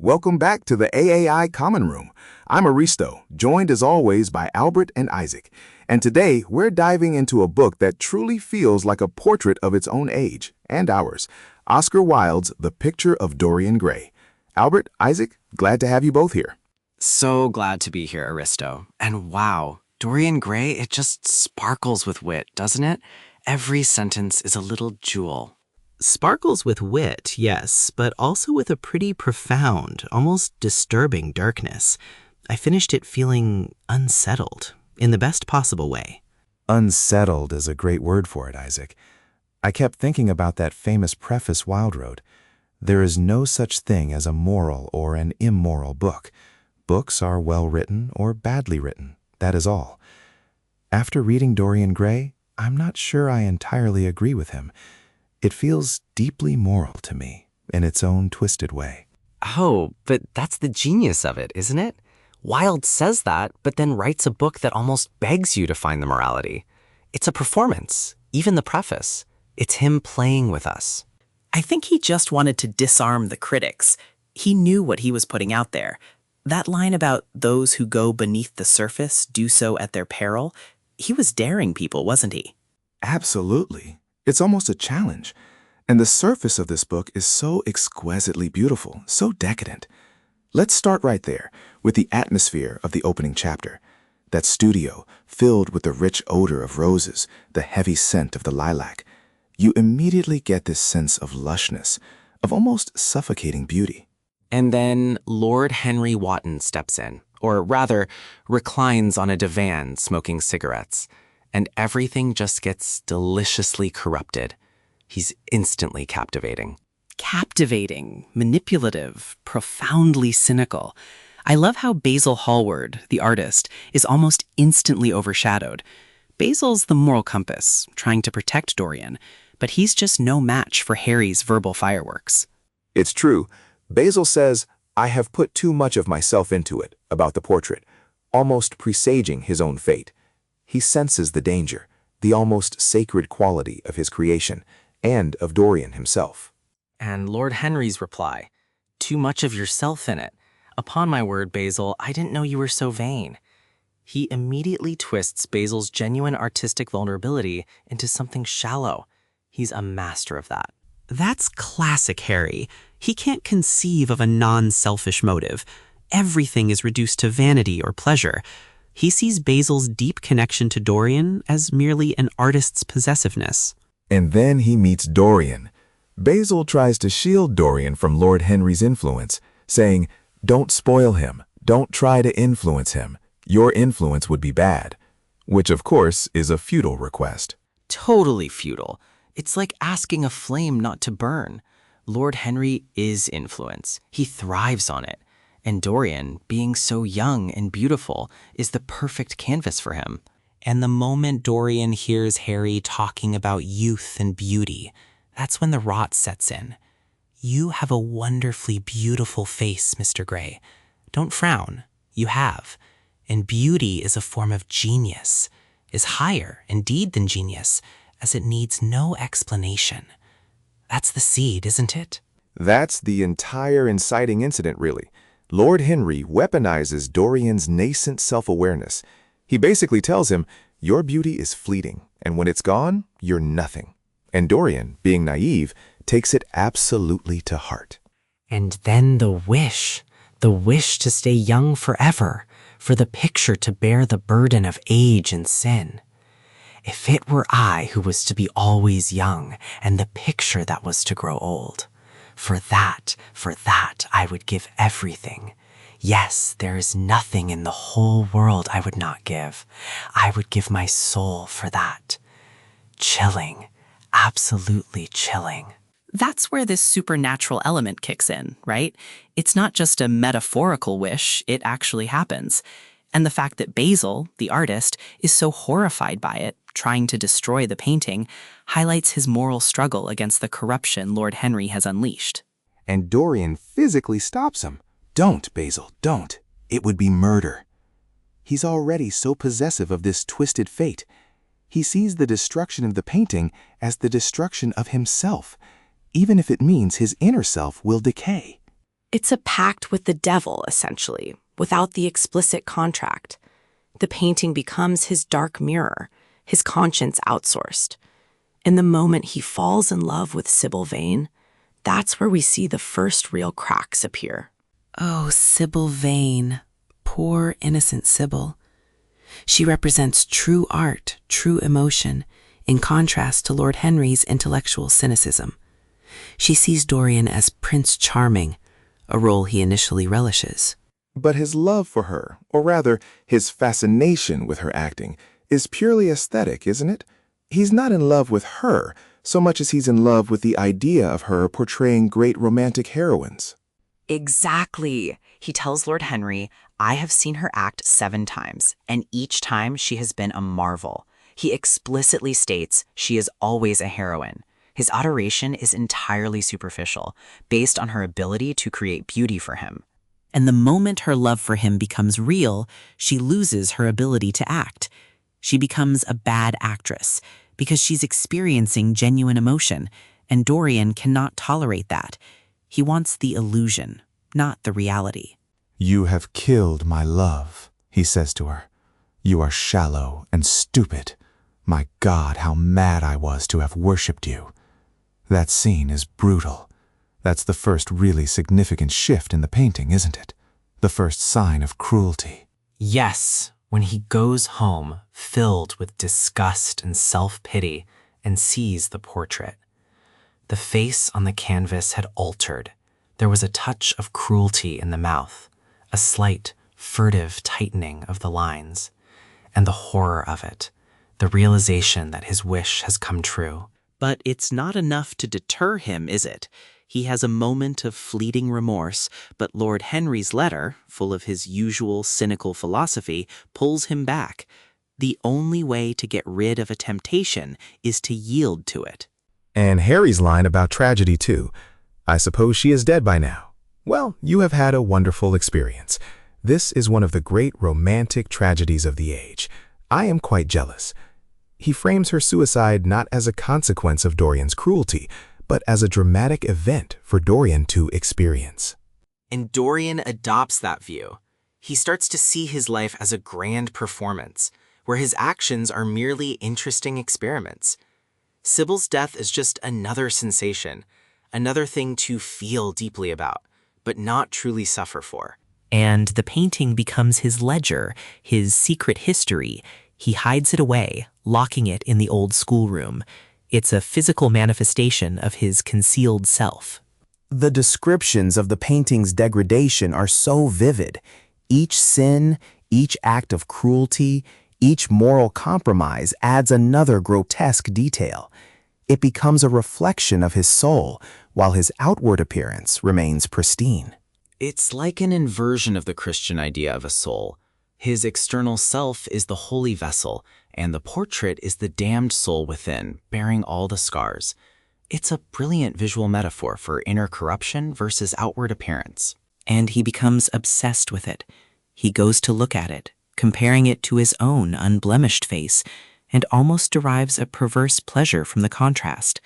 Welcome back to the AAI Common Room. I'm Aristo, joined as always by Albert and Isaac. And today, we're diving into a book that truly feels like a portrait of its own age, and ours, Oscar Wilde's The Picture of Dorian Gray. Albert, Isaac, glad to have you both here. So glad to be here, Aristo. And wow, Dorian Gray, it just sparkles with wit, doesn't it? Every sentence is a little jewel. Sparkles with wit, yes, but also with a pretty profound, almost disturbing darkness. I finished it feeling unsettled, in the best possible way. Unsettled is a great word for it, Isaac. I kept thinking about that famous preface Wilde wrote. There is no such thing as a moral or an immoral book. Books are well written or badly written, that is all. After reading Dorian Gray, I'm not sure I entirely agree with him. It feels deeply moral to me, in its own twisted way. Oh, but that's the genius of it, isn't it? Wilde says that, but then writes a book that almost begs you to find the morality. It's a performance, even the preface. It's him playing with us. I think he just wanted to disarm the critics. He knew what he was putting out there. That line about those who go beneath the surface do so at their peril, he was daring people, wasn't he? Absolutely. It's almost a challenge. And the surface of this book is so exquisitely beautiful, so decadent. Let's start right there, with the atmosphere of the opening chapter. That studio, filled with the rich odor of roses, the heavy scent of the lilac. You immediately get this sense of lushness, of almost suffocating beauty. And then Lord Henry Wotton steps in, or rather, reclines on a divan smoking cigarettes. And everything just gets deliciously corrupted. He's instantly captivating. Captivating, manipulative, profoundly cynical. I love how Basil Hallward, the artist, is almost instantly overshadowed. Basil's the moral compass, trying to protect Dorian, but he's just no match for Harry's verbal fireworks. It's true. Basil says, "I have put too much of myself into it," about the portrait, almost presaging his own fate. He senses the danger, the almost sacred quality of his creation, and of Dorian himself. And Lord Henry's reply, "Too much of yourself in it. Upon my word, Basil, I didn't know you were so vain." He immediately twists Basil's genuine artistic vulnerability into something shallow. He's a master of that. That's classic Harry. He can't conceive of a non-selfish motive. Everything is reduced to vanity or pleasure. He sees Basil's deep connection to Dorian as merely an artist's possessiveness. And then he meets Dorian. Basil tries to shield Dorian from Lord Henry's influence, saying, "Don't spoil him. Don't try to influence him. Your influence would be bad." Which, of course, is a futile request. Totally futile. It's like asking a flame not to burn. Lord Henry is influence. He thrives on it. And Dorian, being so young and beautiful, is the perfect canvas for him. And the moment Dorian hears Harry talking about youth and beauty, that's when the rot sets in. "You have a wonderfully beautiful face, Mr. Gray. Don't frown. You have. And beauty is a form of genius, is higher, indeed, than genius, as it needs no explanation." That's the seed, isn't it? That's the entire inciting incident, really. Lord Henry weaponizes Dorian's nascent self-awareness. He basically tells him, "Your beauty is fleeting, and when it's gone, you're nothing." And Dorian, being naive, takes it absolutely to heart. And then the wish to stay young forever, for the picture to bear the burden of age and sin. If it were I who was to be always young, and the picture that was to grow old, for that I would give everything. Yes, there is nothing in the whole world I would not give. I would give my soul for that. Chilling, absolutely chilling. That's where this supernatural element kicks in, right? It's not just a metaphorical wish, it actually happens. And the fact that Basil, the artist, is so horrified by it, trying to destroy the painting, highlights his moral struggle against the corruption Lord Henry has unleashed. And Dorian physically stops him. "Don't, Basil, don't. It would be murder." He's already so possessive of this twisted fate. He sees the destruction of the painting as the destruction of himself, even if it means his inner self will decay. It's a pact with the devil, essentially, without the explicit contract. The painting becomes his dark mirror, his conscience outsourced. In the moment he falls in love with Sybil Vane, that's where we see the first real cracks appear. Oh, Sybil Vane. Poor, innocent Sybil. She represents true art, true emotion, in contrast to Lord Henry's intellectual cynicism. She sees Dorian as Prince Charming, a role he initially relishes. But his love for her, or rather, his fascination with her acting, is purely aesthetic, isn't it? He's not in love with her so much as he's in love with the idea of her portraying great romantic heroines. Exactly. He tells Lord Henry, I have seen her act 7 times, and each time she has been a marvel. He explicitly states she is always a heroine. His adoration is entirely superficial, based on her ability to create beauty for him. And the moment her love for him becomes real, she loses her ability to act. She becomes a bad actress because she's experiencing genuine emotion, and Dorian cannot tolerate that. He wants the illusion, not the reality. "You have killed my love," he says to her. "You are shallow and stupid. My God, how mad I was to have worshipped you." That scene is brutal. That's the first really significant shift in the painting, isn't it? The first sign of cruelty. Yes, when he goes home, filled with disgust and self-pity, and sees the portrait. The face on the canvas had altered. There was a touch of cruelty in the mouth, a slight, furtive tightening of the lines, and the horror of it, the realization that his wish has come true. But it's not enough to deter him, is it? He has a moment of fleeting remorse, but Lord Henry's letter, full of his usual cynical philosophy, pulls him back. The only way to get rid of a temptation is to yield to it. And Harry's line about tragedy, too. "I suppose she is dead by now. Well, you have had a wonderful experience. This is one of the great romantic tragedies of the age. I am quite jealous." He frames her suicide not as a consequence of Dorian's cruelty, but as a dramatic event for Dorian to experience. And Dorian adopts that view. He starts to see his life as a grand performance, where his actions are merely interesting experiments. Sybil's death is just another sensation, another thing to feel deeply about, but not truly suffer for. And the painting becomes his ledger, his secret history. He hides it away, locking it in the old schoolroom. It's a physical manifestation of his concealed self. The descriptions of the painting's degradation are so vivid. Each sin, each act of cruelty, each moral compromise adds another grotesque detail. It becomes a reflection of his soul, while his outward appearance remains pristine. It's like an inversion of the Christian idea of a soul. His external self is the holy vessel, and the portrait is the damned soul within, bearing all the scars. It's a brilliant visual metaphor for inner corruption versus outward appearance. And he becomes obsessed with it. He goes to look at it, comparing it to his own unblemished face, and almost derives a perverse pleasure from the contrast.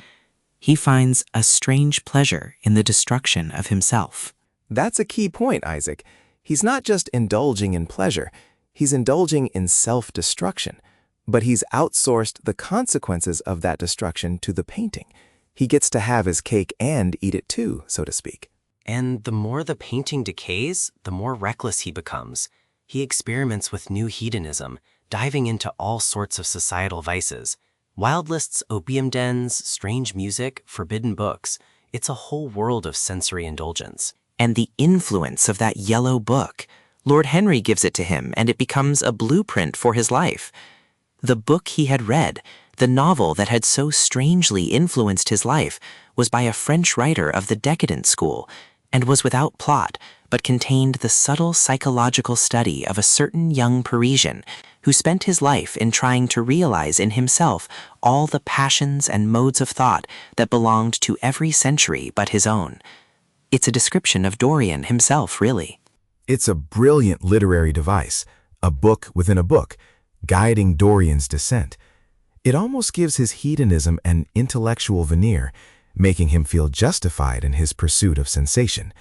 He finds a strange pleasure in the destruction of himself. That's a key point, Isaac. He's not just indulging in pleasure, he's indulging in self-destruction. But he's outsourced the consequences of that destruction to the painting. He gets to have his cake and eat it too, so to speak. And the more the painting decays, the more reckless he becomes. He experiments with new hedonism, diving into all sorts of societal vices. Wilde lists opium dens, strange music, forbidden books. It's a whole world of sensory indulgence. And the influence of that yellow book. Lord Henry gives it to him, and it becomes a blueprint for his life. The book he had read, the novel that had so strangely influenced his life, was by a French writer of the decadent school, and was without plot, but contained the subtle psychological study of a certain young Parisian who spent his life in trying to realize in himself all the passions and modes of thought that belonged to every century but his own. It's a description of Dorian himself, really. It's a brilliant literary device, a book within a book, guiding Dorian's descent. It almost gives his hedonism an intellectual veneer, making him feel justified in his pursuit of sensation.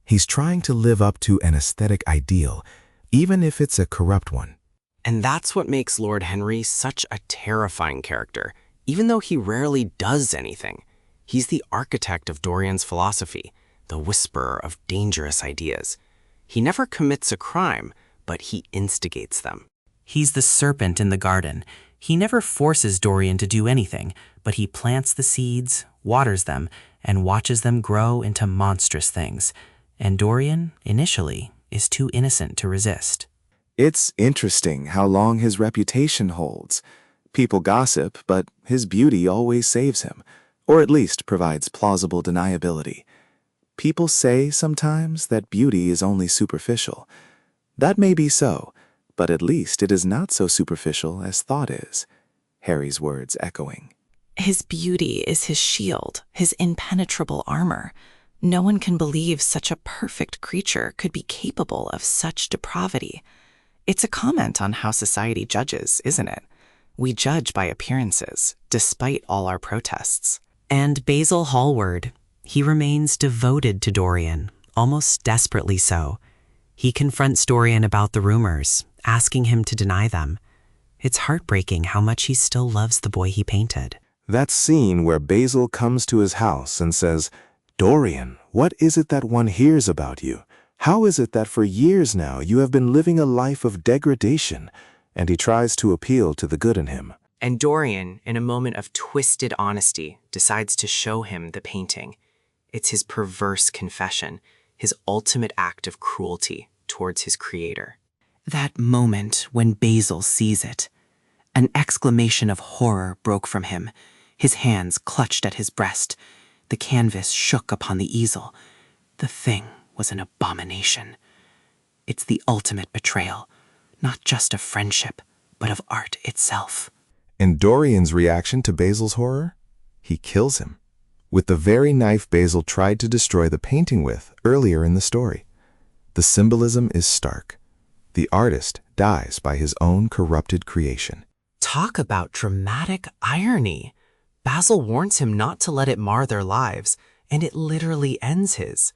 He's trying to live up to an aesthetic ideal, even if it's a corrupt one. And that's what makes Lord Henry such a terrifying character, even though he rarely does anything. He's the architect of Dorian's philosophy, the whisperer of dangerous ideas. He never commits a crime, but he instigates them. He's the serpent in the garden. He never forces Dorian to do anything, but he plants the seeds, waters them, and watches them grow into monstrous things. And Dorian, initially, is too innocent to resist. It's interesting how long his reputation holds. People gossip, but his beauty always saves him, or at least provides plausible deniability. People say sometimes that beauty is only superficial. That may be so, but at least it is not so superficial as thought is. Harry's words echoing. His beauty is his shield, his impenetrable armor. No one can believe such a perfect creature could be capable of such depravity. It's a comment on how society judges, isn't it? We judge by appearances, despite all our protests. And Basil Hallward, he remains devoted to Dorian, almost desperately so. He confronts Dorian about the rumors, asking him to deny them. It's heartbreaking how much he still loves the boy he painted. That scene where Basil comes to his house and says, "Dorian, what is it that one hears about you? How is it that for years now you have been living a life of degradation?" And he tries to appeal to the good in him. And Dorian, in a moment of twisted honesty, decides to show him the painting. It's his perverse confession, his ultimate act of cruelty towards his creator. That moment when Basil sees it, an exclamation of horror broke from him. His hands clutched at his breast. The canvas shook upon the easel. The thing was an abomination. It's the ultimate betrayal, not just of friendship, but of art itself. And Dorian's reaction to Basil's horror? He kills him, with the very knife Basil tried to destroy the painting with earlier in the story. The symbolism is stark. The artist dies by his own corrupted creation. Talk about dramatic irony. Basil warns him not to let it mar their lives, and it literally ends his.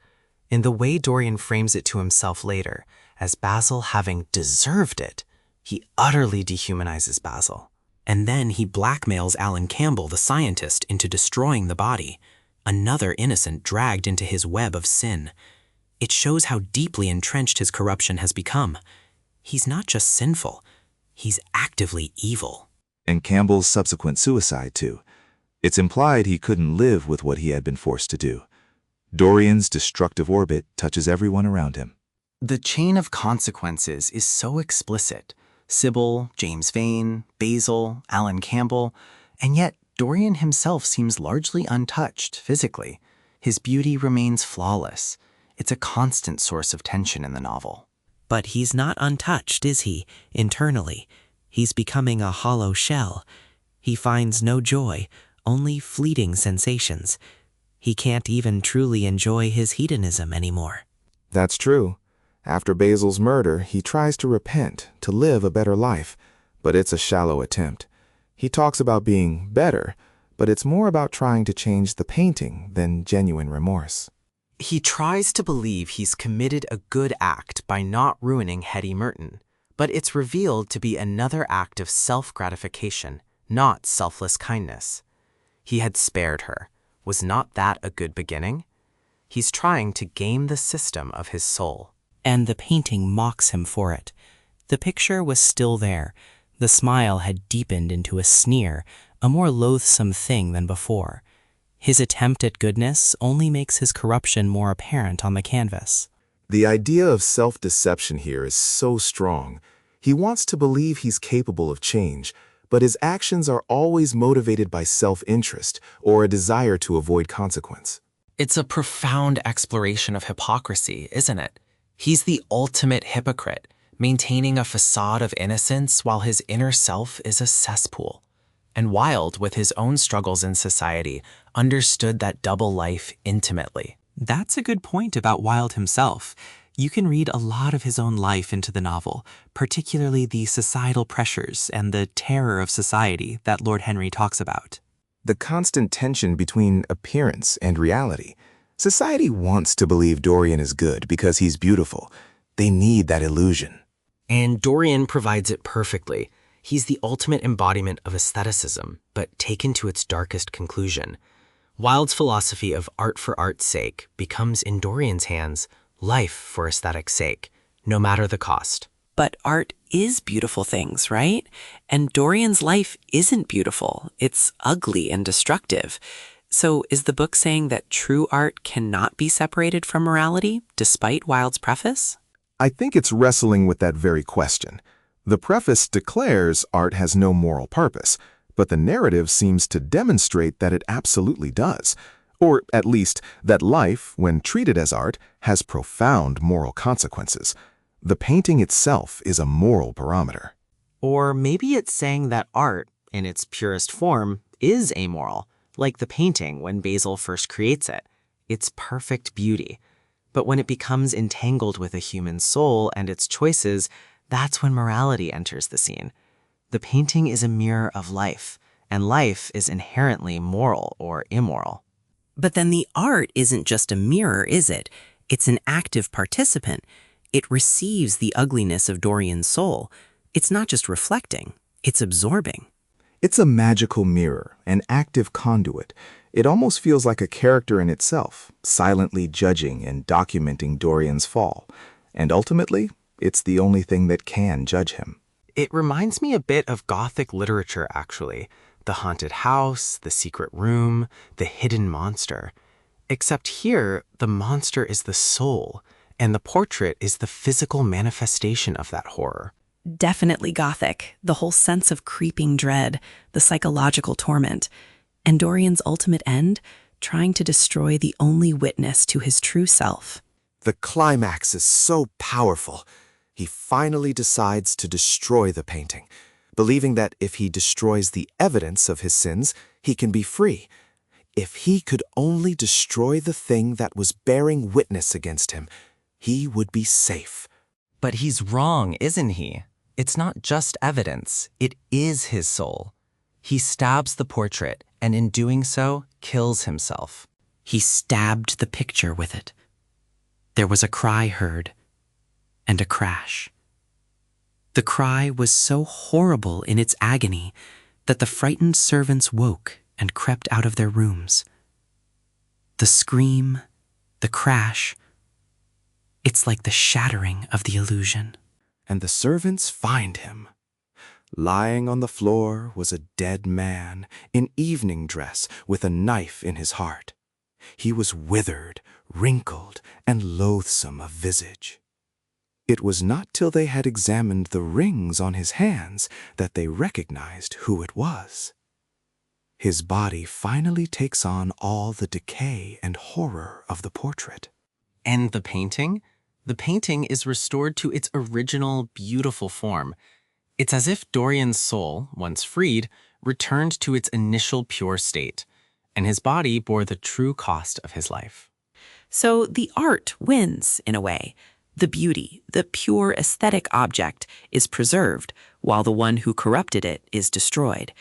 In the way Dorian frames it to himself later, as Basil having deserved it, he utterly dehumanizes Basil. And then he blackmails Alan Campbell, the scientist, into destroying the body, another innocent dragged into his web of sin. It shows how deeply entrenched his corruption has become. He's not just sinful, he's actively evil. And Campbell's subsequent suicide, too. It's implied he couldn't live with what he had been forced to do. Dorian's destructive orbit touches everyone around him. The chain of consequences is so explicit. Sybil, James Vane, Basil, Alan Campbell, and yet Dorian himself seems largely untouched physically. His beauty remains flawless. It's a constant source of tension in the novel. But he's not untouched, is he, internally? He's becoming a hollow shell. He finds no joy, only fleeting sensations. He can't even truly enjoy his hedonism anymore. That's true. After Basil's murder, he tries to repent, to live a better life, but it's a shallow attempt. He talks about being better, but it's more about trying to change the painting than genuine remorse. He tries to believe he's committed a good act by not ruining Hetty Merton, but it's revealed to be another act of self-gratification, not selfless kindness. He had spared her. Was not that a good beginning? He's trying to game the system of his soul. And the painting mocks him for it. The picture was still there. The smile had deepened into a sneer, a more loathsome thing than before. His attempt at goodness only makes his corruption more apparent on the canvas. The idea of self-deception here is so strong. He wants to believe he's capable of change, but his actions are always motivated by self-interest or a desire to avoid consequence. It's a profound exploration of hypocrisy, isn't it? He's the ultimate hypocrite, maintaining a facade of innocence while his inner self is a cesspool. And Wilde, with his own struggles in society, understood that double life intimately. That's a good point about Wilde himself. You can read a lot of his own life into the novel, particularly the societal pressures and the terror of society that Lord Henry talks about. The constant tension between appearance and reality. Society wants to believe Dorian is good because he's beautiful. They need that illusion. And Dorian provides it perfectly. He's the ultimate embodiment of aestheticism, but taken to its darkest conclusion. Wilde's philosophy of art for art's sake becomes, in Dorian's hands, life for aesthetic's sake, no matter the cost. But art is beautiful things, right? And Dorian's life isn't beautiful. It's ugly and destructive. So is the book saying that true art cannot be separated from morality, despite Wilde's preface? I think it's wrestling with that very question. The preface declares art has no moral purpose, but the narrative seems to demonstrate that it absolutely does. Or at least that life, when treated as art, has profound moral consequences. The painting itself is a moral barometer. Or maybe it's saying that art, in its purest form, is amoral, like the painting when Basil first creates it. It's perfect beauty. But when it becomes entangled with a human soul and its choices, that's when morality enters the scene. The painting is a mirror of life, and life is inherently moral or immoral. But then the art isn't just a mirror, is it? It's an active participant. It receives the ugliness of Dorian's soul. It's not just reflecting, it's absorbing. It's a magical mirror, an active conduit. It almost feels like a character in itself, silently judging and documenting Dorian's fall. And ultimately, it's the only thing that can judge him. It reminds me a bit of Gothic literature, actually. The haunted house, the secret room, the hidden monster. Except here, the monster is the soul, and the portrait is the physical manifestation of that horror. Definitely Gothic, the whole sense of creeping dread, the psychological torment, and Dorian's ultimate end, trying to destroy the only witness to his true self. The climax is so powerful. He finally decides to destroy the painting, believing that if he destroys the evidence of his sins, he can be free. If he could only destroy the thing that was bearing witness against him, he would be safe. But he's wrong, isn't he? It's not just evidence, it is his soul. He stabs the portrait, and in doing so, kills himself. He stabbed the picture with it. There was a cry heard, and a crash. The cry was so horrible in its agony that the frightened servants woke and crept out of their rooms. The scream, the crash, it's like the shattering of the illusion. And the servants find him. Lying on the floor was a dead man in evening dress with a knife in his heart. He was withered, wrinkled, and loathsome of visage. It was not till they had examined the rings on his hands that they recognized who it was. His body finally takes on all the decay and horror of the portrait. And the painting? The painting is restored to its original, beautiful form. It's as if Dorian's soul, once freed, returned to its initial pure state, and his body bore the true cost of his life. So the art wins, in a way. The beauty, the pure aesthetic object, is preserved, while the one who corrupted it is destroyed.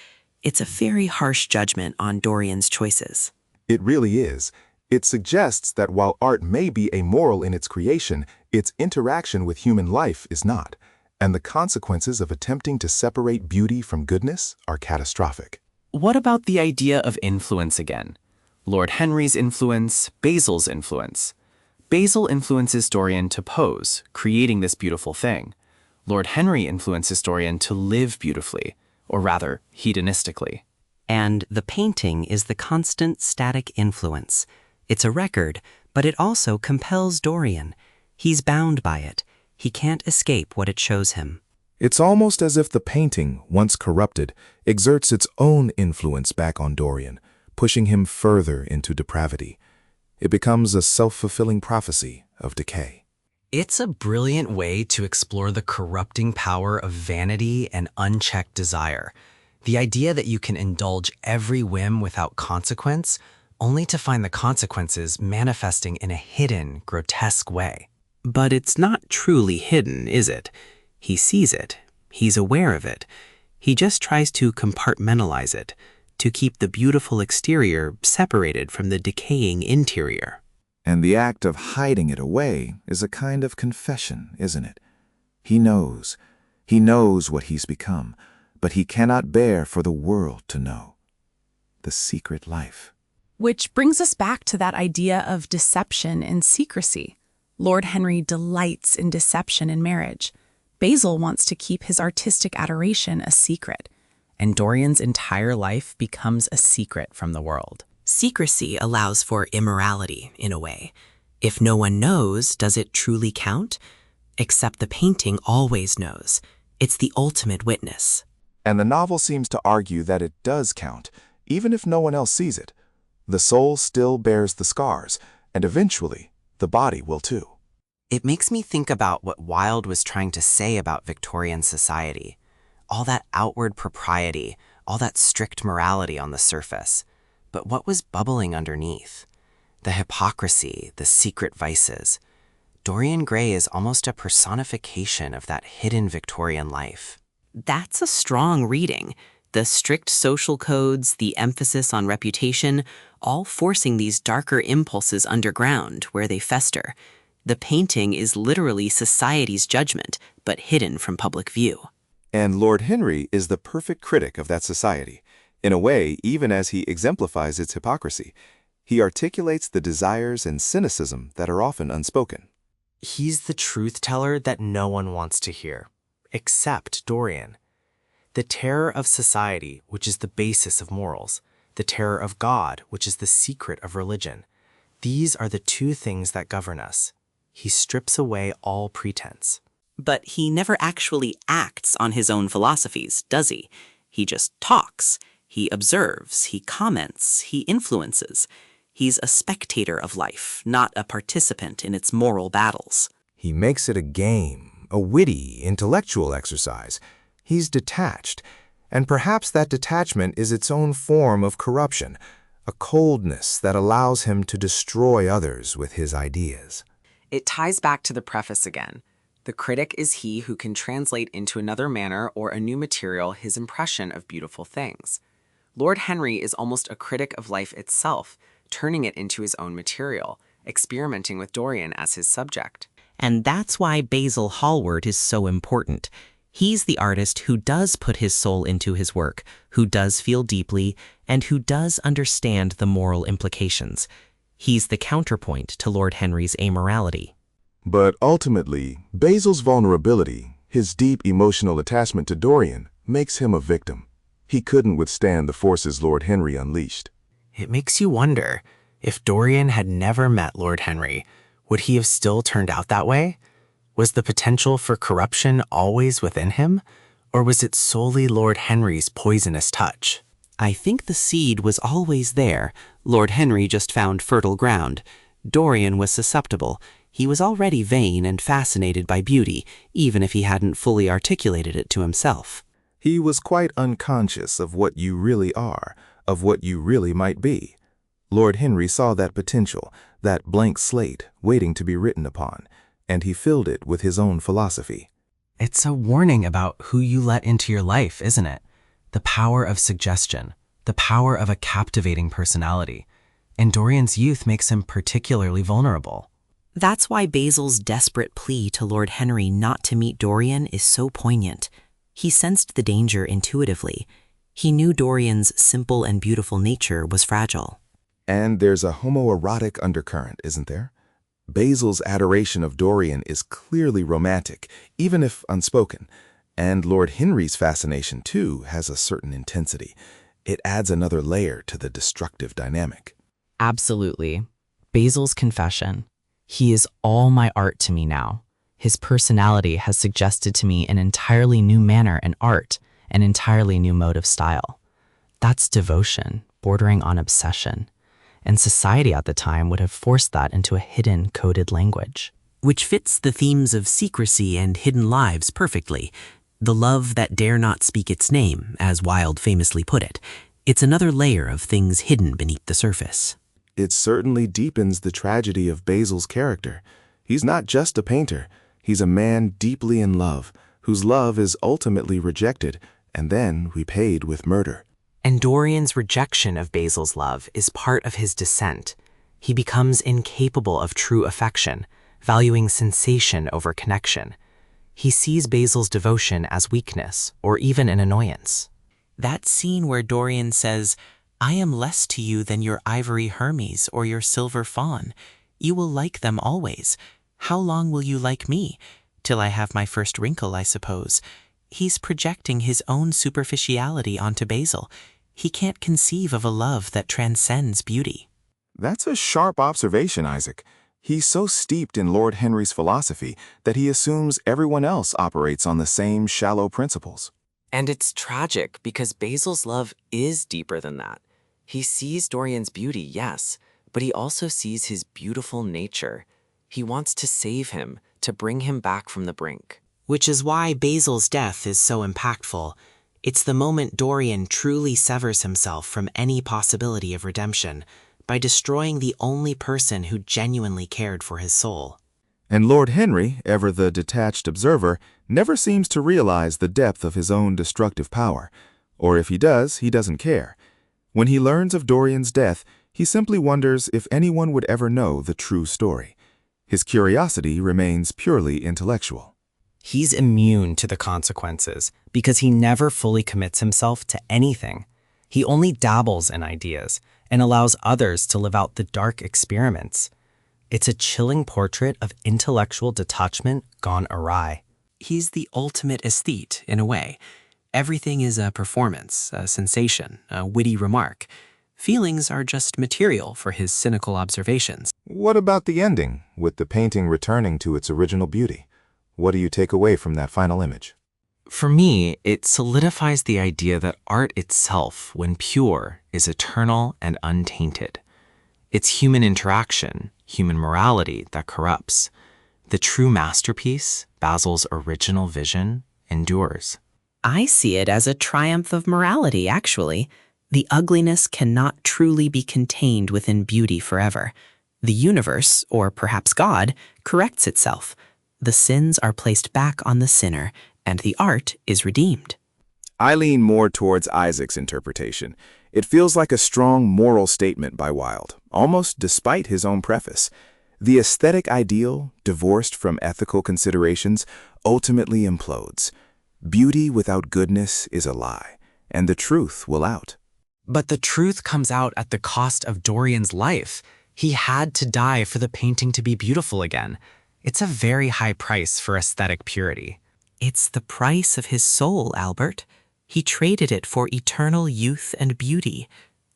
It's a very harsh judgment on Dorian's choices. It really is. It suggests that while art may be amoral in its creation, its interaction with human life is not, and the consequences of attempting to separate beauty from goodness are catastrophic. What about the idea of influence again? Lord Henry's influence, Basil's influence. Basil influences Dorian to pose, creating this beautiful thing. Lord Henry influences Dorian to live beautifully, or rather, hedonistically. And the painting is the constant static influence. It's a record, but it also compels Dorian. He's bound by it. He can't escape what it shows him. It's almost as if the painting, once corrupted, exerts its own influence back on Dorian, pushing him further into depravity. It becomes a self-fulfilling prophecy of decay. It's a brilliant way to explore the corrupting power of vanity and unchecked desire. The idea that you can indulge every whim without consequence, only to find the consequences manifesting in a hidden, grotesque way. But it's not truly hidden, is it? He sees it. He's aware of it. He just tries to compartmentalize it, to keep the beautiful exterior separated from the decaying interior. And the act of hiding it away is a kind of confession, isn't it? He knows what he's become, but he cannot bear for the world to know. The secret life. Which brings us back to that idea of deception and secrecy. Lord Henry delights in deception in marriage. Basil wants to keep his artistic adoration a secret. And Dorian's entire life becomes a secret from the world. Secrecy allows for immorality, in a way. If no one knows, does it truly count? Except the painting always knows. It's the ultimate witness. And the novel seems to argue that it does count, even if no one else sees it. The soul still bears the scars, and eventually, the body will too. It makes me think about what Wilde was trying to say about Victorian society. All that outward propriety, all that strict morality on the surface. But what was bubbling underneath? The hypocrisy, the secret vices. Dorian Gray is almost a personification of that hidden Victorian life. That's a strong reading. The strict social codes, the emphasis on reputation, all forcing these darker impulses underground where they fester. The painting is literally society's judgment, but hidden from public view. And Lord Henry is the perfect critic of that society. In a way, even as he exemplifies its hypocrisy, he articulates the desires and cynicism that are often unspoken. He's the truth teller that no one wants to hear, except Dorian. The terror of society, which is the basis of morals, the terror of God, which is the secret of religion. These are the two things that govern us. He strips away all pretense. But he never actually acts on his own philosophies, does he? He just talks. He observes, he comments, he influences. He's a spectator of life, not a participant in its moral battles. He makes it a game, a witty, intellectual exercise. He's detached, and perhaps that detachment is its own form of corruption, a coldness that allows him to destroy others with his ideas. It ties back to the preface again. The critic is he who can translate into another manner or a new material his impression of beautiful things. Lord Henry is almost a critic of life itself, turning it into his own material, experimenting with Dorian as his subject. And that's why Basil Hallward is so important. He's the artist who does put his soul into his work, who does feel deeply, and who does understand the moral implications. He's the counterpoint to Lord Henry's amorality. But ultimately, Basil's vulnerability, his deep emotional attachment to Dorian, makes him a victim. He couldn't withstand the forces Lord Henry unleashed. It makes you wonder, if Dorian had never met Lord Henry, would he have still turned out that way? Was the potential for corruption always within him? Or was it solely Lord Henry's poisonous touch? I think the seed was always there. Lord Henry just found fertile ground. Dorian was susceptible. He was already vain and fascinated by beauty, even if he hadn't fully articulated it to himself. He was quite unconscious of what you really are, of what you really might be. Lord Henry saw that potential, that blank slate waiting to be written upon, and he filled it with his own philosophy. It's a warning about who you let into your life, isn't it? The power of suggestion, the power of a captivating personality. And Dorian's youth makes him particularly vulnerable. That's why Basil's desperate plea to Lord Henry not to meet Dorian is so poignant. He sensed the danger intuitively. He knew Dorian's simple and beautiful nature was fragile. And there's a homoerotic undercurrent, isn't there? Basil's adoration of Dorian is clearly romantic, even if unspoken. And Lord Henry's fascination, too, has a certain intensity. It adds another layer to the destructive dynamic. Absolutely. Basil's confession. He is all my art to me now. His personality has suggested to me an entirely new manner in art, an entirely new mode of style. That's devotion, bordering on obsession. And society at the time would have forced that into a hidden, coded language. Which fits the themes of secrecy and hidden lives perfectly. The love that dare not speak its name, as Wilde famously put it. It's another layer of things hidden beneath the surface. It certainly deepens the tragedy of Basil's character. He's not just a painter. He's a man deeply in love, whose love is ultimately rejected and then repaid with murder. And Dorian's rejection of Basil's love is part of his descent. He becomes incapable of true affection, valuing sensation over connection. He sees Basil's devotion as weakness or even an annoyance. That scene where Dorian says, "I am less to you than your ivory Hermes or your silver fawn. You will like them always. How long will you like me? Till I have my first wrinkle, I suppose." He's projecting his own superficiality onto Basil. He can't conceive of a love that transcends beauty. That's a sharp observation, Isaac. He's so steeped in Lord Henry's philosophy that he assumes everyone else operates on the same shallow principles. And it's tragic because Basil's love is deeper than that. He sees Dorian's beauty, yes, but he also sees his beautiful nature. He wants to save him, to bring him back from the brink. Which is why Basil's death is so impactful. It's the moment Dorian truly severs himself from any possibility of redemption by destroying the only person who genuinely cared for his soul. And Lord Henry, ever the detached observer, never seems to realize the depth of his own destructive power. Or if he does, he doesn't care. When he learns of Dorian's death, he simply wonders if anyone would ever know the true story. His curiosity remains purely intellectual. He's immune to the consequences because he never fully commits himself to anything. He only dabbles in ideas and allows others to live out the dark experiments. It's a chilling portrait of intellectual detachment gone awry. He's the ultimate aesthete, in a way. Everything is a performance, a sensation, a witty remark. Feelings are just material for his cynical observations. What about the ending, with the painting returning to its original beauty? What do you take away from that final image? For me, it solidifies the idea that art itself, when pure, is eternal and untainted. It's human interaction, human morality that corrupts. The true masterpiece, Basil's original vision, endures. I see it as a triumph of morality, actually. The ugliness cannot truly be contained within beauty forever. The universe, or perhaps God, corrects itself. The sins are placed back on the sinner, and the art is redeemed. I lean more towards Isaac's interpretation. It feels like a strong moral statement by Wilde, almost despite his own preface. The aesthetic ideal, divorced from ethical considerations, ultimately implodes. Beauty without goodness is a lie, and the truth will out. But the truth comes out at the cost of Dorian's life. He had to die for the painting to be beautiful again. It's a very high price for aesthetic purity. It's the price of his soul, Albert. He traded it for eternal youth and beauty,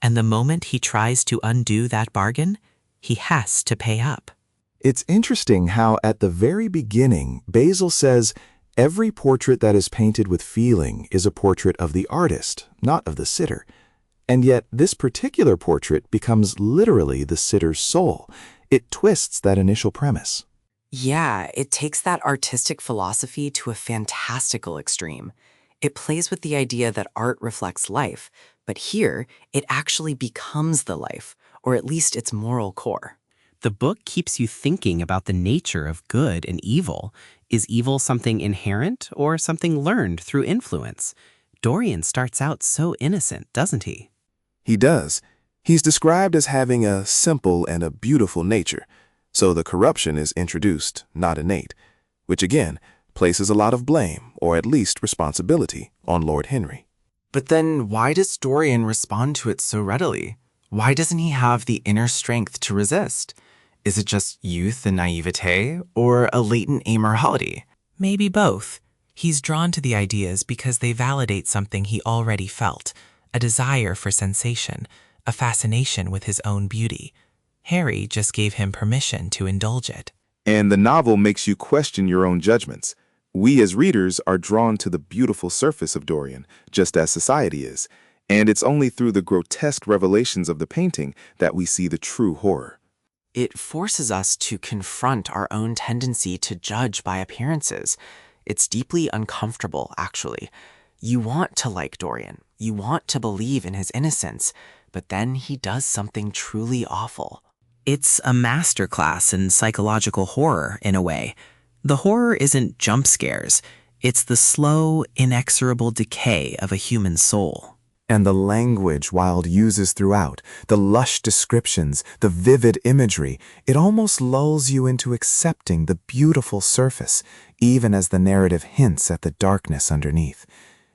and the moment he tries to undo that bargain, he has to pay up. It's interesting how at the very beginning, Basil says, every portrait that is painted with feeling is a portrait of the artist, not of the sitter. And yet this particular portrait becomes literally the sitter's soul. It twists that initial premise. Yeah, it takes that artistic philosophy to a fantastical extreme. It plays with the idea that art reflects life, but here, it actually becomes the life, or at least its moral core. The book keeps you thinking about the nature of good and evil. Is evil something inherent or something learned through influence? Dorian starts out so innocent, doesn't he? He does. He's described as having a simple and a beautiful nature. So the corruption is introduced, not innate, which again places a lot of blame, or at least responsibility, on Lord Henry. But then why does Dorian respond to it so readily? Why doesn't he have the inner strength to resist? Is it just youth and naivete, or a latent amorality? Maybe both. He's drawn to the ideas because they validate something he already felt, a desire for sensation, a fascination with his own beauty. Harry just gave him permission to indulge it. And the novel makes you question your own judgments. We as readers are drawn to the beautiful surface of Dorian, just as society is. And it's only through the grotesque revelations of the painting that we see the true horror. It forces us to confront our own tendency to judge by appearances. It's deeply uncomfortable, actually. You want to like Dorian. You want to believe in his innocence. But then he does something truly awful. It's a masterclass in psychological horror, in a way. The horror isn't jump scares. It's the slow, inexorable decay of a human soul. And the language Wilde uses throughout, the lush descriptions, the vivid imagery, it almost lulls you into accepting the beautiful surface, even as the narrative hints at the darkness underneath.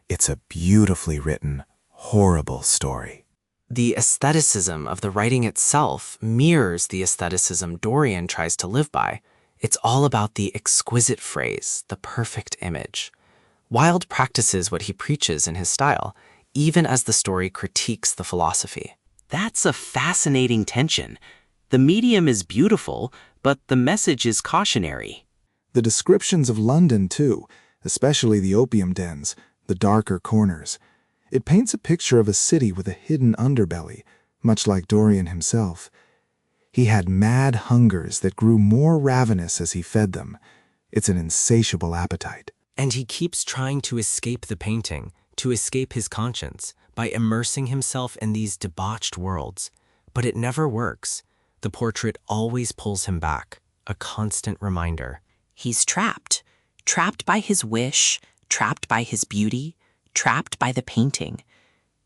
It's a beautifully written, horrible story. The aestheticism of the writing itself mirrors the aestheticism Dorian tries to live by. It's all about the exquisite phrase, the perfect image. Wilde practices what he preaches in his style, even as the story critiques the philosophy. That's a fascinating tension. The medium is beautiful, but the message is cautionary. The descriptions of London, too, especially the opium dens, the darker corners. It paints a picture of a city with a hidden underbelly, much like Dorian himself. He had mad hungers that grew more ravenous as he fed them. It's an insatiable appetite. And he keeps trying to escape the painting, to escape his conscience, by immersing himself in these debauched worlds. But it never works. The portrait always pulls him back, a constant reminder. He's trapped. Trapped by his wish, trapped by his beauty, trapped by the painting.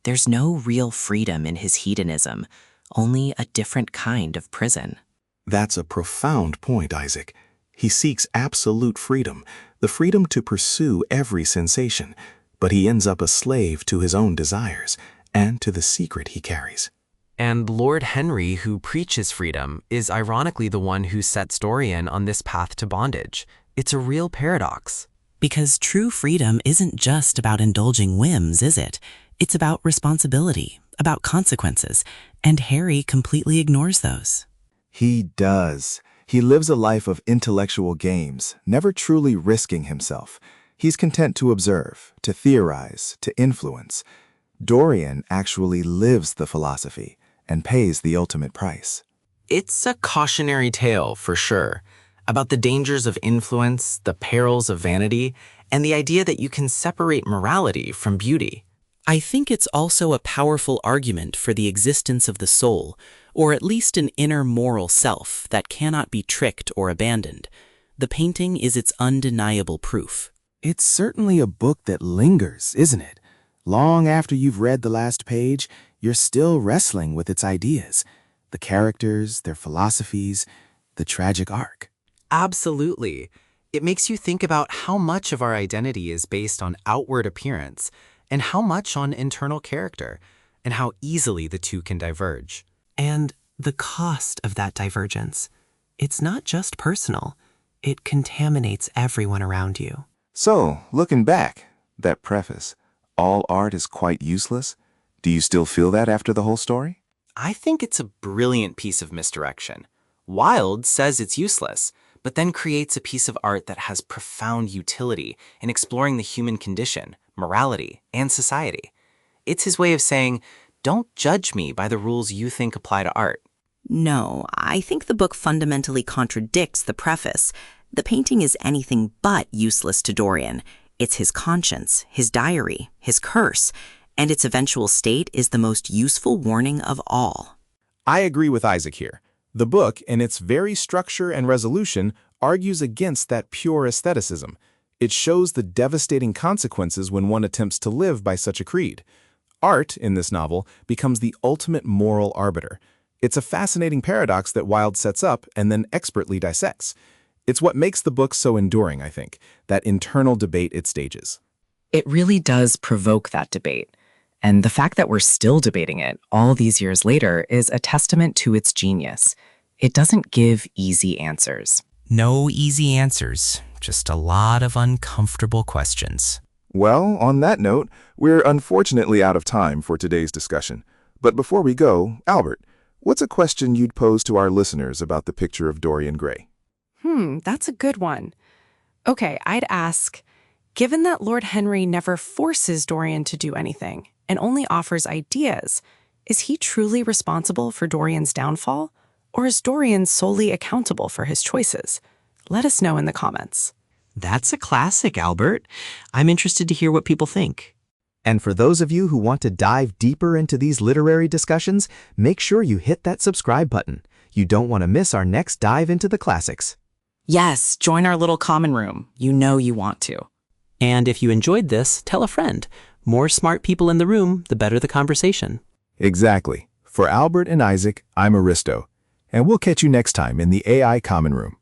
There's no real freedom in his hedonism, only a different kind of prison. That's a profound point, Isaac. He seeks absolute freedom, the freedom to pursue every sensation, but he ends up a slave to his own desires and to the secret he carries. And Lord Henry, who preaches freedom, is ironically the one who sets Dorian on this path to bondage. It's a real paradox. Because true freedom isn't just about indulging whims, is it? It's about responsibility, about consequences, and Harry completely ignores those. He does. He lives a life of intellectual games, never truly risking himself. He's content to observe, to theorize, to influence. Dorian actually lives the philosophy and pays the ultimate price. It's a cautionary tale, for sure, about the dangers of influence, the perils of vanity, and the idea that you can separate morality from beauty. I think it's also a powerful argument for the existence of the soul, or at least an inner moral self that cannot be tricked or abandoned. The painting is its undeniable proof. It's certainly a book that lingers, isn't it? Long after you've read the last page, you're still wrestling with its ideas, the characters, their philosophies, the tragic arc. Absolutely. It makes you think about how much of our identity is based on outward appearance and how much on internal character, and how easily the two can diverge. And the cost of that divergence. It's not just personal. It contaminates everyone around you. So, looking back, that preface, all art is quite useless. Do you still feel that after the whole story? I think it's a brilliant piece of misdirection. Wilde says it's useless, but then creates a piece of art that has profound utility in exploring the human condition, morality, and society. It's his way of saying, don't judge me by the rules you think apply to art. No, I think the book fundamentally contradicts the preface. The painting is anything but useless to Dorian. It's his conscience, his diary, his curse, and its eventual state is the most useful warning of all. I agree with Isaac here. The book, in its very structure and resolution, argues against that pure aestheticism. It shows the devastating consequences when one attempts to live by such a creed. Art, in this novel, becomes the ultimate moral arbiter. It's a fascinating paradox that Wilde sets up and then expertly dissects. It's what makes the book so enduring, I think, that internal debate it stages. It really does provoke that debate. And the fact that we're still debating it all these years later is a testament to its genius. It doesn't give easy answers. No easy answers, just a lot of uncomfortable questions. Well, on that note, we're unfortunately out of time for today's discussion. But before we go, Albert, what's a question you'd pose to our listeners about the Picture of Dorian Gray? That's a good one. Okay, I'd ask, given that Lord Henry never forces Dorian to do anything and only offers ideas, is he truly responsible for Dorian's downfall? Or is Dorian solely accountable for his choices? Let us know in the comments. That's a classic, Albert. I'm interested to hear what people think. And for those of you who want to dive deeper into these literary discussions, make sure you hit that subscribe button. You don't want to miss our next dive into the classics. Yes, join our little common room. You know you want to. And if you enjoyed this, tell a friend. More smart people in the room, the better the conversation. Exactly. For Albert and Isaac, I'm Aristo, and we'll catch you next time in the AI Common Room.